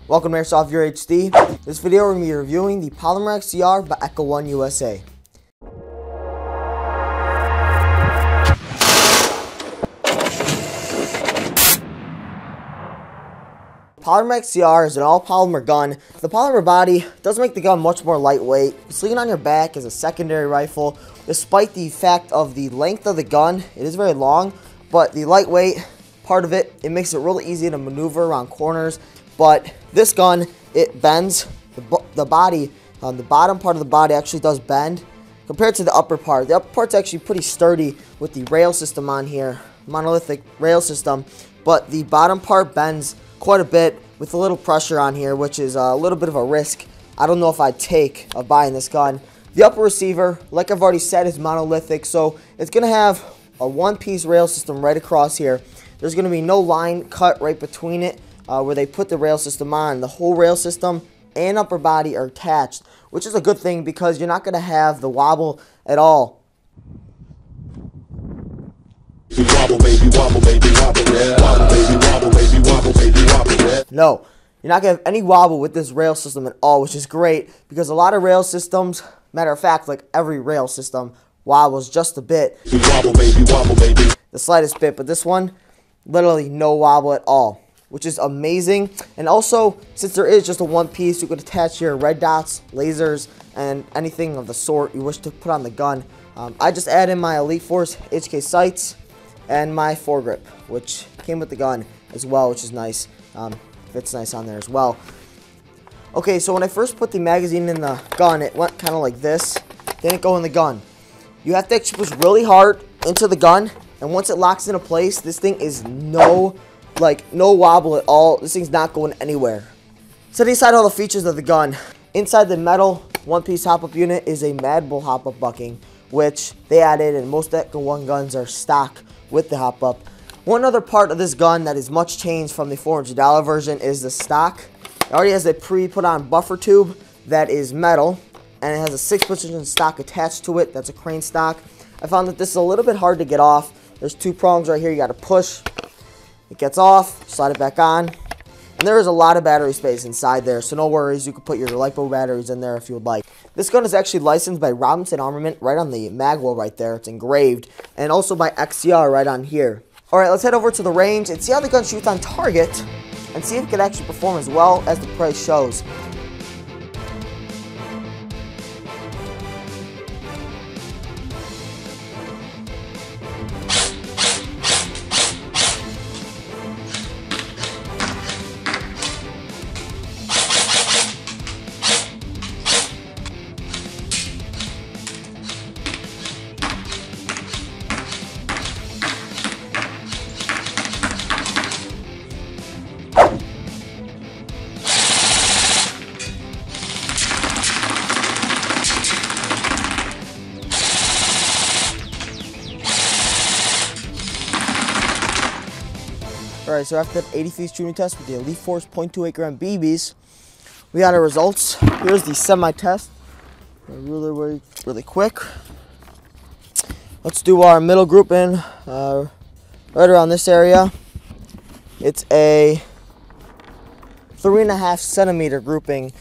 Welcome to AirsoftReviewerHD. This video we're going to be reviewing the Polymer XCR by Echo1USA. Polymer XCR is an all-polymer gun. The polymer body does make the gun much more lightweight. Slinging on your back is a secondary rifle. Despite the fact of the length of the gun, it is very long, but the lightweight part of it, it makes it really easy to maneuver around corners. But this gun, it bends. The body, the bottom part of the body actually does bend compared to the upper part. The upper part's actually pretty sturdy with the rail system on here, monolithic rail system, but the bottom part bends quite a bit with a little pressure on here, which is a little bit of a risk I don't know if I'd take of buying this gun. The upper receiver, like I've already said, is monolithic, so it's going to have a one-piece rail system right across here. There's going to be no line cut right between it where they put the rail system on. The whole rail system and upper body are attached, which is a good thing because you're not going to have the wobble at all. No, you're not going to have any wobble with this rail system at all, which is great because a lot of rail systems, matter of fact, like every rail system, wobbles just a bit. The slightest bit, but this one, literally no wobble at all, which is amazing. And also, since there is just a one piece, you could attach your red dots, lasers, and anything of the sort you wish to put on the gun. I just added my Elite Force HK sights and my foregrip, which came with the gun as well, which is nice. Fits nice on there as well. Okay, so when I first put the magazine in the gun, it went kind of like this. Didn't go in the gun. You have to actually push really hard into the gun, and once it locks into place, this thing is no wobble at all. This thing's not going anywhere. Setting aside all the features of the gun, inside the metal one-piece hop-up unit is a Mad Bull hop-up bucking, which they added, and most Echo 1 guns are stock with the hop-up. One other part of this gun that is much changed from the $400 version is the stock. It already has a pre-put on buffer tube that is metal, and it has a 6-position stock attached to it. That's a crane stock. I found that this is a little bit hard to get off. There's two prongs right here. You got to push. It gets off, slide it back on, and there is a lot of battery space inside there, so no worries. You can put your LiPo batteries in there if you would like. This gun is actually licensed by Robinson Armament right on the magwell right there. It's engraved, and also by XCR right on here. Alright, let's head over to the range and see how the gun shoots on target and see if it can actually perform as well as the price shows. Alright, so after that 80 feet shooting test with the Elite Force .28 gram BBs, we got our results. Here's the semi-test. Really quick. Let's do our middle grouping right around this area. It's a 3.5 centimeter grouping.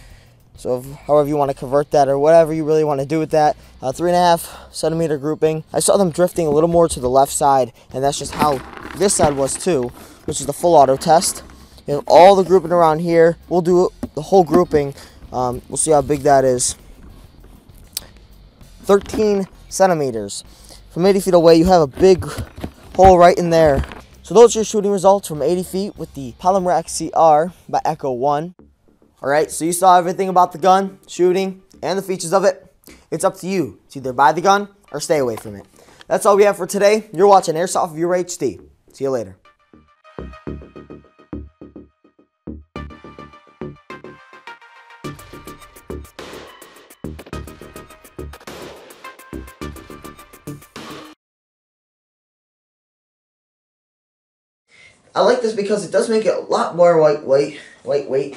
So however you want to convert that or whatever you really want to do with that. 3.5 centimeter grouping. I saw them drifting a little more to the left side, and that's just how this side was too, which is the full auto test. You have all the grouping around here. We'll do the whole grouping. We'll see how big that is. 13 centimeters. From 80 feet away, you have a big hole right in there. So those are your shooting results from 80 feet with the Polymer XCR by Echo 1. Alright, so you saw everything about the gun, shooting, and the features of it. It's up to you to either buy the gun or stay away from it. That's all we have for today. You're watching AirsoftReviewerHD. See you later. I like this because it does make it a lot more lightweight.